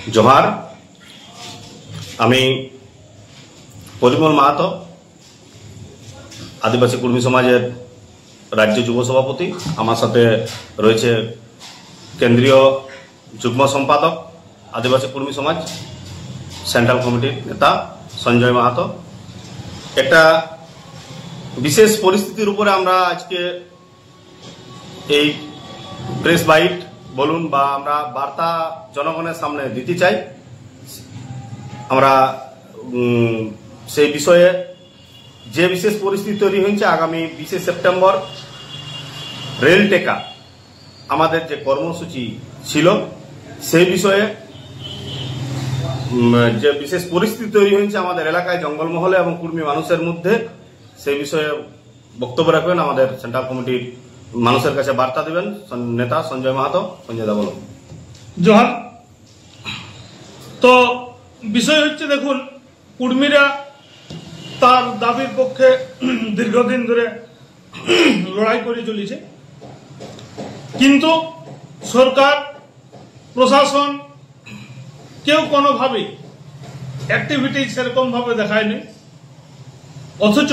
जोहार आमी परिमल माहातो आदिवासी कुर्मी समाजेर राज्य युव सभापति आमार साथे रयेछे केंद्रीय जुग्म सम्पादक आदिवासी कुर्मी समाज सेंट्रल कमिटिर नेता संजय माहातो। एकटा विशेष परिस्थितिर उपरे आमरा आजके এই প্রেস বাইট বলুন বা আমরা বার্তা জনগণের সামনে দিতে চাই। আমরা সেই বিষয়ে যে বিশেষ পরিস্থিতি তৈরি হয়েছে আগামী 20 সেপ্টেম্বর রেল টেকা আমাদের যে কর্মসূচি ছিল সেই বিষয়ে যে বিশেষ পরিস্থিতি তৈরি হয়েছে আমাদের এলাকায় জঙ্গলমহলে এবং কুর্মী মানুষের মধ্যে সেই বিষয়ে বক্তব্য রাখবেন আমাদের সেন্ট্রাল কমিটির মানুষের কাছে বার্তা দিবেন নেতা সঞ্জয় মাহাতো। সঞ্জয় দা বলুন। জোহার। তো বিষয় হচ্ছে দেখুন, কুর্মীরা তার দাবির পক্ষে দীর্ঘদিন ধরে লড়াই করে চলেছে, কিন্তু সরকার প্রশাসন কেউ কোনোভাবেই অ্যাক্টিভিটি সেরকম ভাবে দেখায়নি। অথচ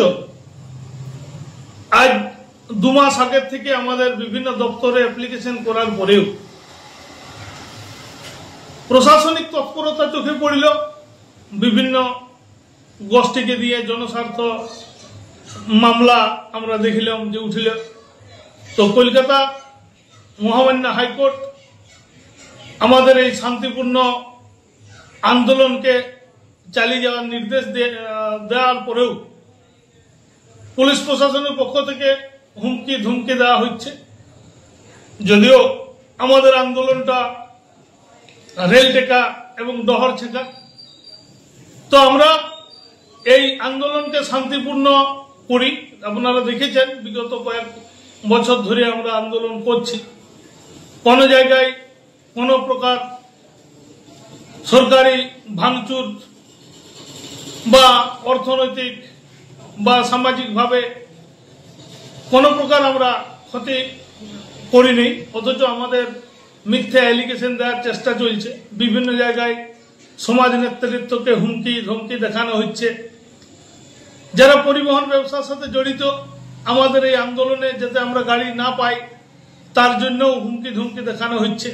আজ 2 মাস আগের থেকে আমাদের বিভিন্ন দপ্তরে অ্যাপ্লিকেশন করার পরেও প্রশাসনিক তৎপরতা চোখে পড়ল। বিভিন্ন গোষ্ঠীকে দিয়ে জনস্বার্থ মামলা আমরা দেখিলাম যে উঠিল। তো কলকাতা মহামান্য হাইকোর্ট আমাদের এই শান্তিপূর্ণ আন্দোলনকে চালিয়ে যাওয়ার নির্দেশ দেওয়ার পরেও পুলিশ প্রশাসনের পক্ষ থেকে হুমকি ধুমকি দেওয়া হচ্ছে। যদিও আমাদের আন্দোলনটা রেল টেকা এবং ডহর ছেঁকা, তো আমরা এই আন্দোলনকে শান্তিপূর্ণ করি। আপনারা দেখেছেন বিগত কয়েক বছর ধরে আমরা আন্দোলন করছি। কোনো জায়গায় কোনো প্রকার সরকারি ভাঙচুর বা অর্থনৈতিক বা সামাজিকভাবে কোনো প্রকার আমরা ক্ষতি করিনি। অথচ আমাদের মিথ্যা অ্যালিগেশন দেওয়ার চেষ্টা চলছে। বিভিন্ন জায়গায় সমাজ নেতৃত্বকে হুমকি ধমকি দেখানো হচ্ছে। যারা পরিবহন ব্যবসার সাথে জড়িত আমাদের এই আন্দোলনে যাতে আমরা গাড়ি না পাই তার জন্য হুমকি ধমকি দেখানো হচ্ছে।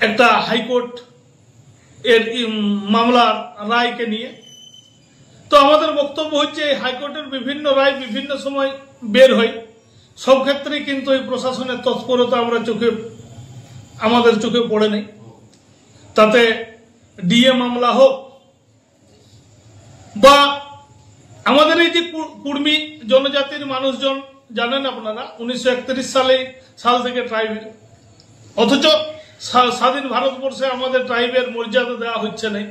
একটা হাইকোর্ট এর মামলার রায়কে নিয়ে। তো আমাদের বক্তব্য হচ্ছে এই হাইকোর্টের বিভিন্ন রায় বিভিন্ন সময় বের হয়, সব ক্ষেত্রে কিন্তু এই প্রশাসনের তৎপরতা আমরা আমাদের চোখে পড়ে নেই। তাতে ডিএ মামলা হোক বা আমাদের এই যে কুর্মী জনজাতির মানুষজন, জানেন আপনারা 1931 সাল থেকে ট্রাইবেল, অথচ স্বাধীন ভারতবর্ষে আমাদের ট্রাইবের মর্যাদা দেওয়া হচ্ছে না।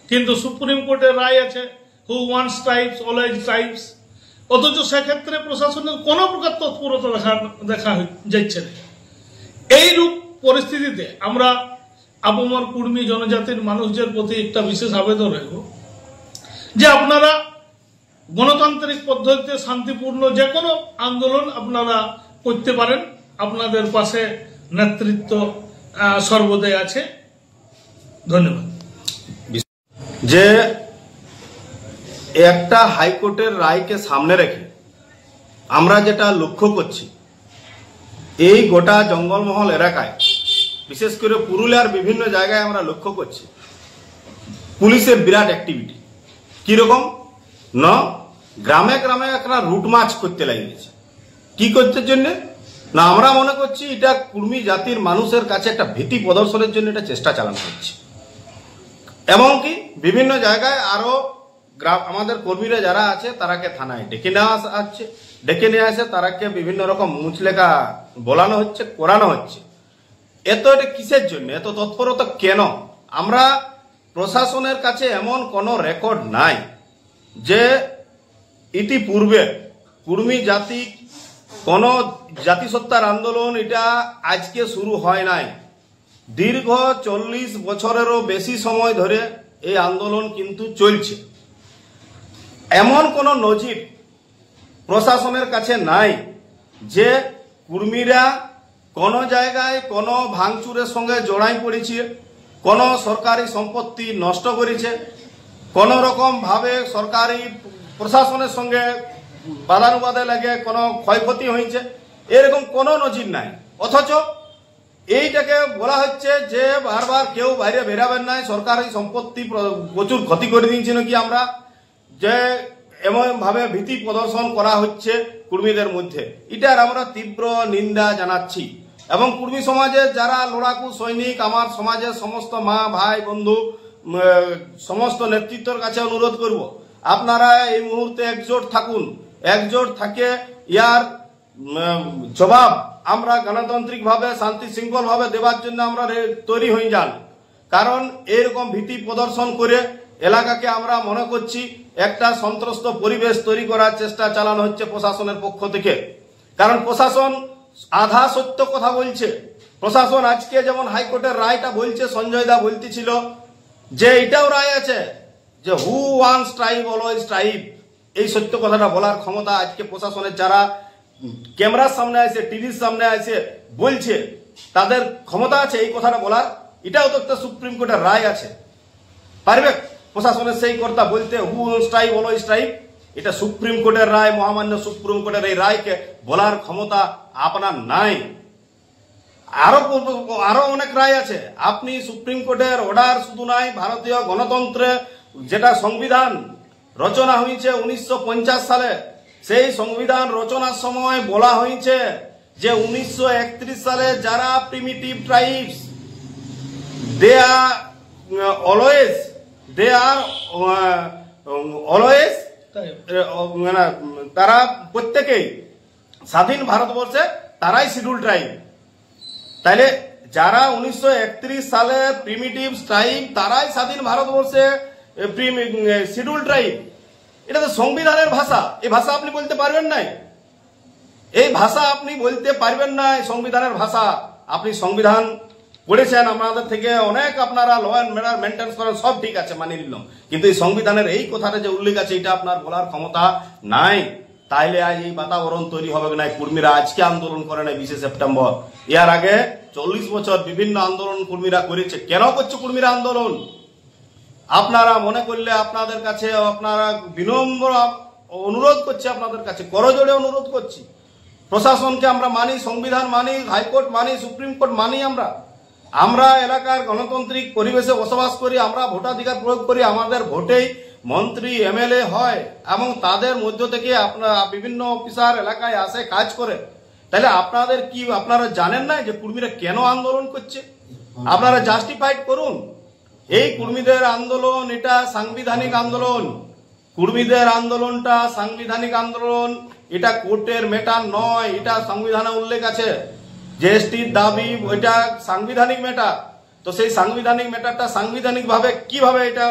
কিন্তু সুপ্রিম কোর্টের রায় আছে who wants tribes always tribes, অথচ সেক্ষেত্রে প্রশাসনের কোনো প্রকার তৎপরতা দেখা যাচ্ছে না। এই রূপ পরিস্থিতিতে আমরা আপামর কুর্মী জনজাতির মানুষদের প্রতি একটা বিশেষ আবেদন রাখব যে আপনারা গণতান্ত্রিক পদ্ধতিতে শান্তিপূর্ণ যে কোনো আন্দোলন আপনারা করতে পারেন। আপনাদের পাশে নেতৃত্ব সর্বদাই আছে। ধন্যবাদ। যে একটা হাইকোর্টের রায়কে সামনে রেখে আমরা যেটা লক্ষ্য করছি এই গোটা জঙ্গলমহল এলাকায়, বিশেষ করে পুরুলিয়ার বিভিন্ন জায়গায় আমরা লক্ষ্য করছি পুলিশের বিরাট অ্যাক্টিভিটি। কিরকম না, গ্রামে গ্রামে একটা রুট মার্চ করতে লাগিয়েছে। কি করতে জন্য না, আমরা মনে করছি এটা কুর্মী জাতির মানুষের কাছে একটা ভীতি প্রদর্শনের জন্য এটা চেষ্টা চালানো হচ্ছে। এমনকি বিভিন্ন জায়গায় আরো আমাদের কর্মীরা যারা আছে তারাকে থানায় ডেকে নিয়ে আসে তারাকে বিভিন্ন রকম মুচলেখা বলানো হচ্ছে, করানো হচ্ছে। এটা কিসের জন্য, এত তৎপরতা কেন? আমরা প্রশাসনের কাছে এমন কোন রেকর্ড নাই যে ইতিপূর্বে কুর্মী জাতি কোন জাতিসত্তার আন্দোলন এটা আজকে শুরু হয় নাই। দীর্ঘ 40 বছরেরও বেশি সময় ধরে এই আন্দোলন কিন্তু চলছে। এমন কোন নজির প্রশাসনের কাছে নাই যে কুর্মীরা কোন জায়গায় কোন ভাঙচুরের সঙ্গে জড়াই পড়েছে কোন সরকারি সম্পত্তি নষ্ট করেছে, কোন রকম ভাবে সরকারি প্রশাসনের সঙ্গে বাদানুবাদে লাগে কোনো ক্ষয়ক্ষতি হয়েছে, এরকম কোনো নজির নাই। অথচ এইটাকে বলা হচ্ছে যে বারবার কেউ বাইরে বেরাবেন নাই, সরকারি সম্পত্তি প্রচুর ক্ষতি করে দিয়েছি নাকি আমরা, যে এমন ভাবে ভীতি প্রদর্শন করা হচ্ছে কুর্মীদের মধ্যে। এটার আমরা তীব্র নিন্দা জানাচ্ছি এবং কুর্মী সমাজের যারা লড়াকু সৈনিক, আমার সমাজের সমস্ত মা ভাই বন্ধু সমস্ত নেতৃত্বের কাছে অনুরোধ করব, আপনারা এই মুহূর্তে একজোট থাকুন। একজোট থাকে ইয়ার জবাব আমরা গণতান্ত্রিক ভাবে শান্তি শৃঙ্খল ভাবে দেওয়ার জন্য আমরা তৈরি হয়ে যান। কারণ এরকম ভীতি প্রদর্শন করে এলাকাকে আমরা মনে করছি একটা সন্ত্রস্ত পরিবেশ তৈরি করার চেষ্টা চালানো হচ্ছে প্রশাসনের পক্ষ থেকে। কারণ প্রশাসন আধা সত্য কথা বলছে। প্রশাসন আজকে যেমন হাইকোর্টের রায়টা বলছে, সঞ্জয় দা বলতেছিল যে এটাও রায় আছে যে হু ওয়ান্স ট্রাইব অলওয়েজ ট্রাইব, এই সত্য কথাটা বলার ক্ষমতা আজকে প্রশাসনের যারা ক্যামেরার সামনে আছে, টিভির সামনে আছে বলছে, তাদের ক্ষমতা আছে এই কথাটা বলার। এটাও তো একটা সুপ্রিম কোর্টের রায় আছে, পারবে প্রশাসনের সেই কথা বলতে হু ওয়ান্স ট্রাইব অলওয়েজ ট্রাইব? এটা সুপ্রিম কোর্টের রায়, মহামান্য সুপ্রিম কোর্টের এই রায়কে বলার ক্ষমতা আপনার নাই। আরো অনেক রায় আছে। আপনি সুপ্রিম কোর্টের অর্ডার শুধু নাই, ভারতীয় গণতন্ত্রে যেটা সংবিধান রচনা হয়েছে 1950 সালে, সেই সংবিধান রচনার সময় বলা হয়েছে যে 1931 সালে যারা primitive tribes they are always তারা প্রত্যেকেই স্বাধীন ভারতবর্ষে তারাই শিডিউল ট্রাইব। তাইলে যারা 1931 সালে প্রিমিটিভ ট্রাইব তারাই স্বাধীন ভারতবর্ষে শিডিউল ট্রাইব। এটা তো সংবিধানের ভাষা, এই ভাষা আপনি বলতে পারবেন নাই। এই ভাষা আপনি বলতে পারবেন না, সংবিধানের ভাষা। আপনি সংবিধান পড়েছেন, আমাদের থেকে অনেক আপনারা ল অ্যান্ড অর্ডার মেনটেন করেন, সব ঠিক আছে, মানিয়ে নিলাম, কিন্তু এই সংবিধানের এই কথাটা যে উল্লেখ আছে এটা আপনার বলার ক্ষমতা নাই। তাইলে আজ এই বাতাবরণ তৈরি হবে না। কর্মীরা আজকে আন্দোলন করে নাই 20 সেপ্টেম্বর, এর আগে 40 বছর বিভিন্ন আন্দোলন কর্মীরা করেছে। কেন করছে কর্মীরা আন্দোলন? আপনারা মনে করলে আপনাদের কাছে আপনারা বিনম্র অনুরোধ করছে, আপনাদের কাছে করজোড়ে অনুরোধ করছি, প্রশাসনকে আমরা মানি, সংবিধান মানি, হাইকোর্ট মানি, সুপ্রিম কোর্ট মানি। আমরা এলাকার গণতান্ত্রিক পরিবেশে বসবাস করি, আমরা ভোটাধিকার প্রয়োগ করি, আমাদের ভোটেই মন্ত্রী এমএলএ হয় এবং তাদের মধ্য থেকে আপনারা বিভিন্ন অফিসার এলাকায় আসে কাজ করে। তাহলে আপনাদের কি আপনারা জানেন না যে কর্মীরা কেন আন্দোলন করছে? আপনারা জাস্টিফাইড করুন। এই কর্মীদের আন্দোলন এটা সাংবিধানিক আন্দোলন। কর্মীদের আন্দোলনটা সাংবিধানিক আন্দোলন, এটা কোর্টের ম্যাটার নয়। এটা সংবিধানে উল্লেখ আছে যে এসটির দাবি, ওইটা সাংবিধানিক ম্যাটার। তো সেই সাংবিধানিক ম্যাটারটা সাংবিধানিক ভাবে কিভাবে এটা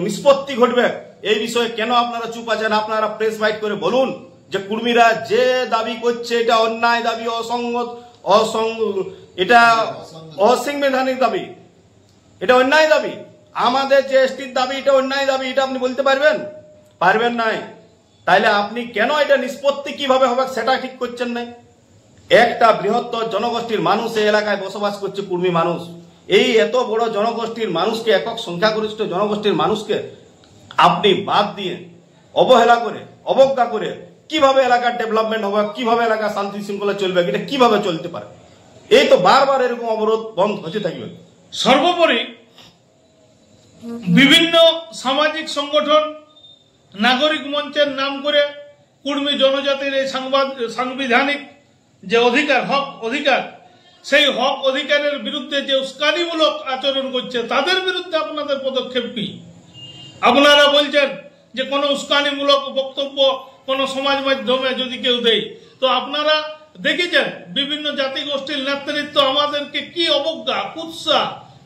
নিষ্পত্তি ঘটবে, এই বিষয়ে কেন আপনারা চুপ আছেন? আপনারা প্রেস বাইট করে বলুন যে কর্মীরা যে দাবি করছে এটা অন্যায় দাবি, এটা অসাংবিধানিক দাবি, এটা অন্যায় দাবি। আমাদের যে এসটির দাবি এটা অন্যায় দাবি, এটা আপনি বলতে পারবেন? পারবেন নাই। তাইলে আপনি কেন এটা নিষ্পত্তি কিভাবে হবে সেটা ঠিক করছেন না? একটা বৃহত্তর জনগোষ্ঠীর মানুষ এই এলাকায় বসবাস করছে, কুর্মী মানুষ। এই এত বড় জনগোষ্ঠীর মানুষকে, একক সংখ্যাগরিষ্ঠ জনগোষ্ঠীর মানুষকে আপনি বাদ দিয়ে অবহেলা করে, অবজ্ঞা করে কিভাবে এলাকার ডেভেলপমেন্ট হবে, কিভাবে এলাকা শান্তি শৃঙ্খলা চলবে, এটা কিভাবে চলতে পারে? এই তো বারবার এরকম অবরোধ বন্ধ হতে থাকবে। সর্বোপরি বিভিন্ন সামাজিক সংগঠন, নাগরিক মঞ্চের নাম করে কুর্মী জনজাতির এই সাংবিধানিক যে অধিকার, হক অধিকার, সেই হক অধিকারের বিরুদ্ধে যে উস্কানিমূলক আচরণ করছে তাদের বিরুদ্ধে আপনাদের পদক্ষেপ কি? আপনারা বলছেন যে কোনো উস্কানিমূলক বক্তব্য কোনো সমাজ মাধ্যমে যদি কেউ দেয়, তো আপনারা দেখেছেন বিভিন্ন জাতিগোষ্ঠীর নেতৃত্ব আমাদেরকে কি অবজ্ঞা কুৎসা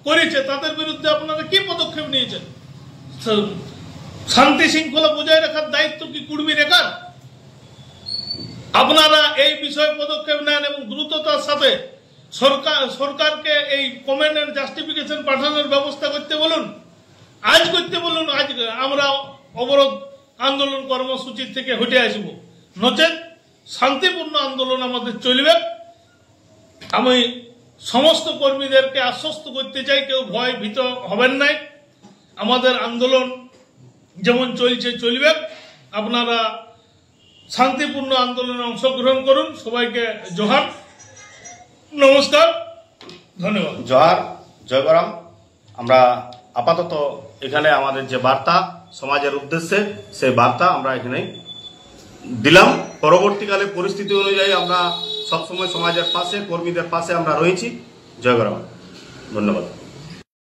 করেছে, তাদের বিরুদ্ধে আপনারা কি পদক্ষেপ নিয়েছেন? শান্তি শৃঙ্খলা বজায় রাখার দায়িত্ব কি কুর্মী রেখার? আপনারা এই বিষয়ে পদক্ষেপ নেন এবং দ্রুততার সাথে সরকারকে এই কমেন্টের জাস্টিফিকেশন পাঠানোর ব্যবস্থা করতে বলুন, আজ করতে বলুন। আজ আমরা অবরোধ আন্দোলন কর্মসূচি থেকে হটে আসব, নচেত শান্তিপূর্ণ আন্দোলন আমাদের চলবে। আমি সমস্ত কর্মীদেরকে আশ্বস্ত করতে চাই, কেউ ভয় ভীত হবেন নাই। আমাদের আন্দোলন যেমন চলছে চলবে, আপনারা শান্তিপূর্ণ আন্দোলনে অংশগ্রহণ করুন। সবাইকে জোহার, নমস্কার, ধন্যবাদ। জোহার, জয়গরাম। আমরা আপাতত এখানে আমাদের যে বার্তা সমাজের উদ্দেশ্যে, সেই বার্তা আমরা এখানে দিলাম। পরবর্তীকালে পরিস্থিতি অনুযায়ী আমরা সবসময় সমাজের পাশে, কর্মীদের পাশে আমরা রয়েছি। জয়গরাম, ধন্যবাদ।